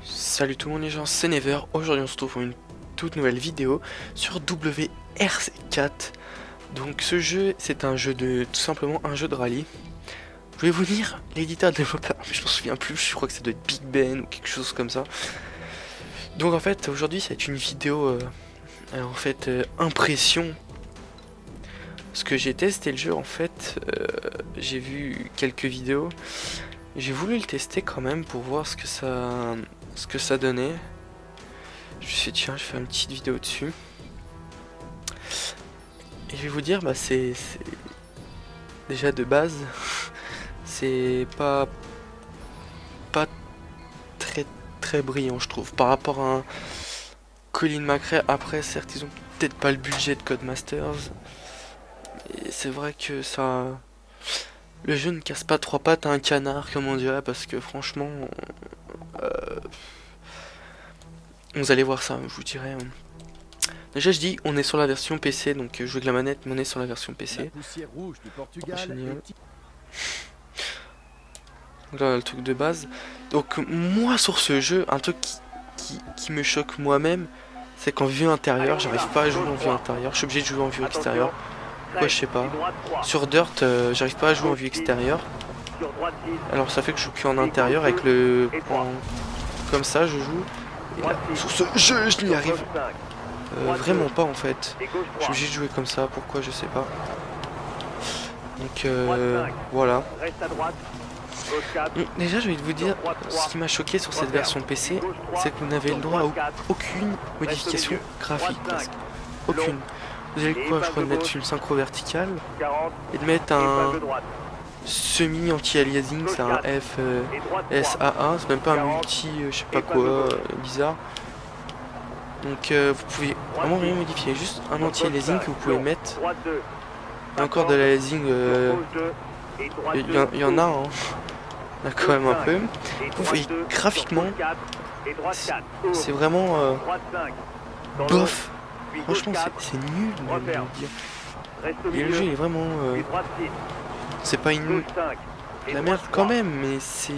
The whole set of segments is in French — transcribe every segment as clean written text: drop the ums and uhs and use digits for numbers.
Salut tout le monde les gens, c'est Never. Aujourd'hui on se retrouve pour une toute nouvelle vidéo sur WRC4. Donc ce jeu, c'est un jeu de, tout simplement un jeu de rallye. Je vais vous dire l'éditeur développeur, mais je m'en souviens plus, je crois que ça doit être Big Ben ou quelque chose comme ça. Donc en fait aujourd'hui c'est une vidéo impression. Parce que j'ai testé le jeu en fait, j'ai vu quelques vidéos. J'ai voulu le tester quand même pour voir ce que ça donnait. Je me suis dit tiens, je fais une petite vidéo dessus. Et je vais vous dire, bah c'est déjà de base, c'est pas très brillant je trouve par rapport à un Colin McRae. Après certes ils ont peut-être pas le budget de Codemasters, et c'est vrai que ça, le jeu ne casse pas trois pattes à un canard comme on dirait, parce que franchement vous allez voir ça, je vous dirais. Déjà je dis on est sur la version PC, donc je joue avec la manette mais on est sur la version PC. Génial. Donc là on a le truc de base. Donc moi sur ce jeu, un truc qui me choque moi-même, c'est qu'en vue intérieure, j'arrive pas à jouer en vue intérieure, je suis obligé de jouer en vue extérieure. Pourquoi je sais pas. Sur Dirt, j'arrive pas à jouer en vue extérieure. Alors ça fait que je joue qu'en intérieur avec le... Comme ça je joue. Et là, sur ce jeu je n'y arrive vraiment pas en fait. Je suis obligé de jouer comme ça, pourquoi je sais pas. Donc voilà. Donc, déjà je vais vous dire, ce qui m'a choqué sur cette version PC, c'est que vous n'avez le droit à aucune modification graphique, presque. Aucune. Vous avez quoi, je crois, de mettre une synchro verticale et de mettre un semi anti-aliasing, c'est un FSAA, c'est même pas un multi je sais pas quoi bizarre. Donc vous pouvez vraiment rien modifier, juste un anti-aliasing que vous pouvez mettre. Et encore de l'aliasing, il y en a, hein. Il y en a quand même un peu. Vous voyez graphiquement, c'est vraiment bof. Franchement c'est nul de dire. Et le jeu est vraiment c'est pas une la merde quand même, mais c'est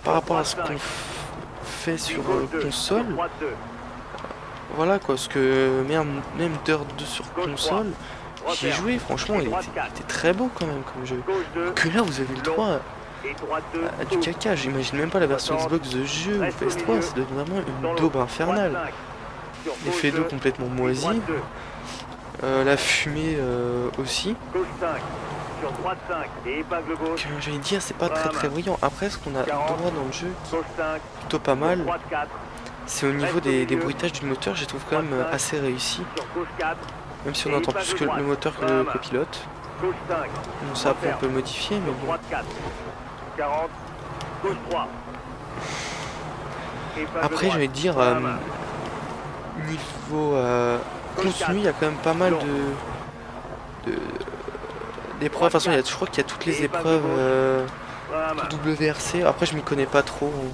par rapport à ce qu'on fait sur console. Voilà quoi, parce que même Dirt 2 sur console, j'y ai joué, franchement il était très beau quand même comme jeu. Que là vous avez le droit à du caca, j'imagine même pas la version Xbox de jeu ou PS3, ça doit être vraiment une daube infernale. L'effet d'eau complètement moisi, la fumée aussi. J'allais dire c'est pas très brillant. Après ce qu'on a le droit dans le jeu, plutôt pas mal, c'est au niveau des bruitages du moteur, je les trouve quand même assez réussi. Même si on entend plus que le moteur que le copilote. Bon, ça après on peut le modifier, mais bon. Après je vais dire niveau contenu, il y a quand même pas mal d'épreuves. De toute façon je crois qu'il y a toutes les épreuves de WRC. Après je m'y connais pas trop en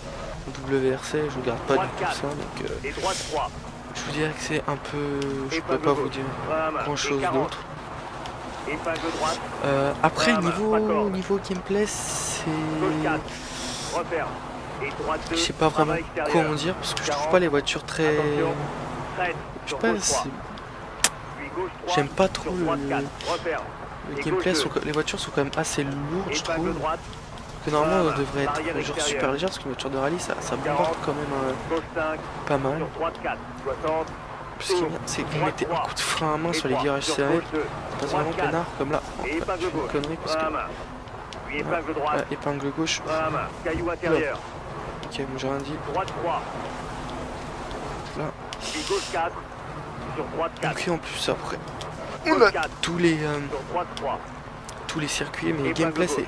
WRC, je regarde pas du tout ça, donc je vous dirais que c'est un peu, je pourrais pas vous dire grand chose d'autre. Après niveau gameplay, c'est, je sais pas vraiment quoi en dire, parce que je trouve pas les voitures très, je sais pas, j'aime pas trop le gameplay. Les voitures sont quand même assez lourdes, je trouve. Que normalement on devrait être genre super légère, parce qu'une voiture de rallye ça bombarde quand même pas mal. Puis ce qui est bien, c'est que vous mettez un coup de frein à main sur les virages serrés, ça passe vraiment peinard, comme là. Oh, je fais une connerie parce que épingle gauche. Ok, bon j'ai rien dit. Là. Donc en plus après on a tous les circuits, mais le gameplay c'est,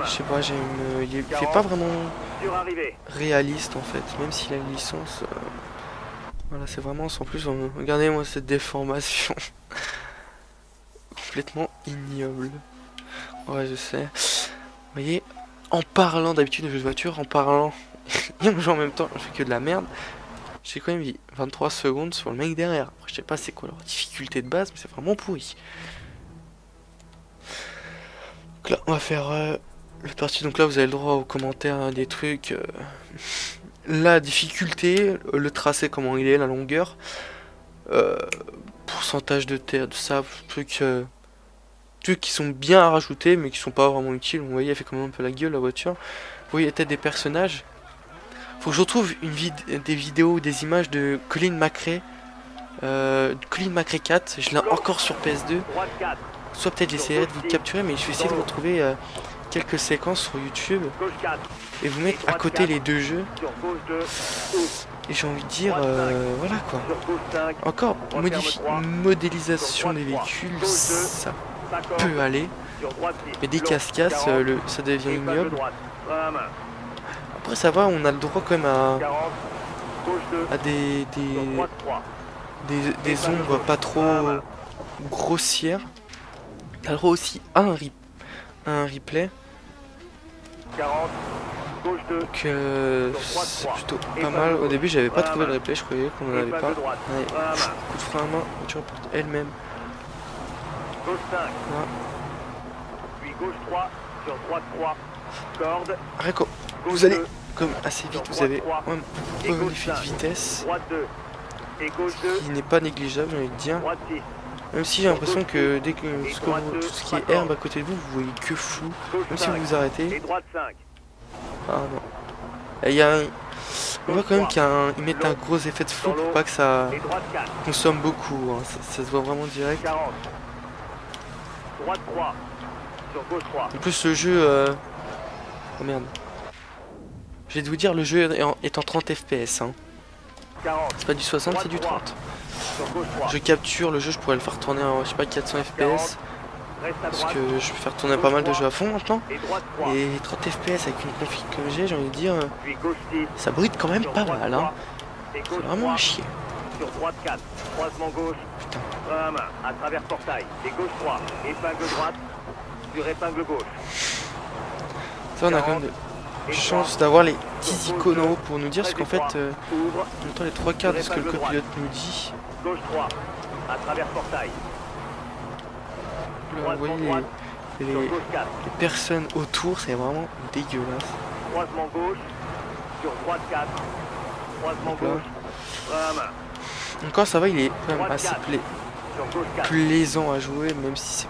je sais pas, il fait pas vraiment réaliste en fait, même s'il a une licence. Voilà, c'est vraiment sans plus. Regardez moi cette déformation complètement ignoble. Ouais je sais. Vous voyez, en parlant d'habitude de jeux de voiture, en parlant et en jouant en même temps, je fais que de la merde. j'ai quand même mis 23 secondes sur le mec derrière. Après, je sais pas c'est quoi leur difficulté de base, mais c'est vraiment pourri. Donc là, on va faire le parti. Donc là, vous avez le droit aux commentaires, hein, des trucs. La difficulté, le tracé, comment il est, la longueur, pourcentage de terre, de sable, trucs qui sont bien à rajouter, mais qui sont pas vraiment utiles. Vous voyez, elle fait quand même un peu la gueule, la voiture. Vous voyez, peut-être des personnages. Faut que je retrouve des vidéos ou des images de Colin McRae. Colin McRae 4, je l'ai encore sur PS2. Soit peut-être j'essaierai de vous le capturer, mais je vais essayer de retrouver quelques séquences sur YouTube et vous mettre à côté les deux jeux. Et j'ai envie de dire, voilà quoi. Encore, modélisation des véhicules, ça peut aller. Mais des casse-casse, ça devient ignoble. Après ça va, on a le droit quand même à des ombres pas trop grossières. T'as le droit aussi à un replay. Donc c'est plutôt pas mal. Au début j'avais pas trouvé le replay, je croyais qu'on en avait pas. Ouais. Coup de frein à main, la voiture porte elle-même. Après quand vous allez comme assez vite, vous avez un bon effet de vitesse qui n'est pas négligeable, j'ai envie de dire. Même si j'ai l'impression que dès que tout ce qui est herbe à côté de vous, vous voyez que flou. Même si vous vous arrêtez. Ah non. On voit quand même qu'ils mettent un gros effet de flou pour pas que ça consomme beaucoup. Hein. Ça se voit vraiment direct. En plus le jeu... Oh merde. Je vais vous dire, le jeu est en 30 FPS. Hein. C'est pas du 60, c'est du 30. Je capture le jeu, je pourrais le faire tourner en, je sais pas, 400 FPS. Parce que je peux faire tourner pas mal de jeux à fond maintenant. Et 30 FPS avec une config que j'ai envie de dire, ça bride quand même pas mal. Hein. C'est vraiment à chier. Putain. Ça, on a quand même de chance d'avoir les petits iconos pour nous dire ce qu'en fait, en même temps les 3 quarts de ce que le copilote nous dit. Là, vous voyez les personnes autour, c'est vraiment dégueulasse. Donc là. Encore ça va, il est quand même assez plaisant à jouer, même si c'est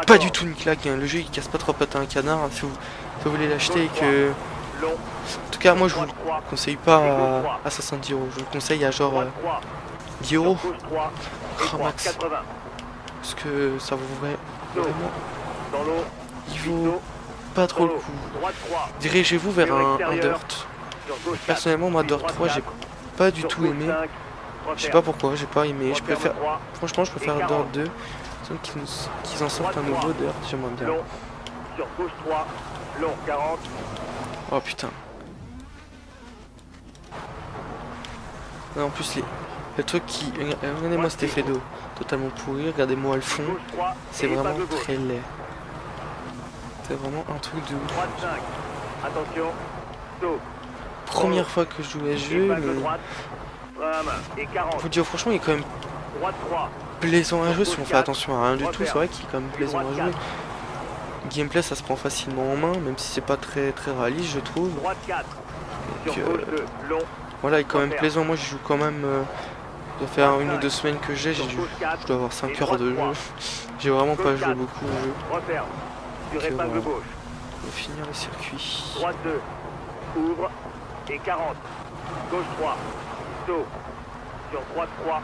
pas du tout une claque. Hein. Le jeu il casse pas trop pattes à un canard. Hein. Si vous voulez l'acheter et que... En tout cas moi je vous le conseille pas à 70 €. Je vous le conseille à genre 10 €. Grand max. Parce que ça vaut vraiment... Il vaut pas trop le coup. Dirigez-vous vers un Dirt. Personnellement moi Dirt 3 j'ai pas du tout aimé. Je sais pas pourquoi, j'ai pas aimé. Franchement je préfère Dirt 2. Qu'ils en sortent un nouveau Dirt, j'aimerais bien. Oh putain. Non, en plus le truc qui... Regardez-moi cet effet d'eau. Totalement pourri, regardez-moi le fond. C'est vraiment très laid. C'est vraiment un truc de ouf. Première fois que je joue à ce jeu, mais... Faut dire franchement il est quand même plaisant à jouer si on fait attention à rien du tout. C'est vrai qu'il est quand même plaisant à jouer. Gameplay ça se prend facilement en main, même si c'est pas très réaliste je trouve. Donc, voilà, il est quand même plaisant. Moi j'y joue quand même... Ça doit faire 1 ou 2 semaines que je dois avoir 5 heures de jeu. J'ai vraiment pas joué beaucoup au jeu. Donc, voilà. On va finir le circuit. Droite 2, ouvre et 40. Gauche 3, saut. Sur droite 3,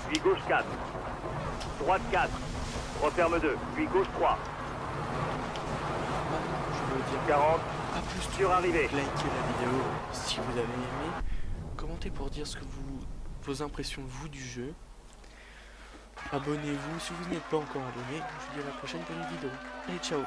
puis gauche 4. Droite 4, referme 2, puis gauche 3. Je veux dire 40, à plus sur arrivée. Likez la vidéo si vous avez aimé. Commentez pour dire vos impressions vous du jeu. Abonnez-vous si vous n'êtes pas encore abonné. Je vous dis à la prochaine pour une vidéo. Allez, ciao.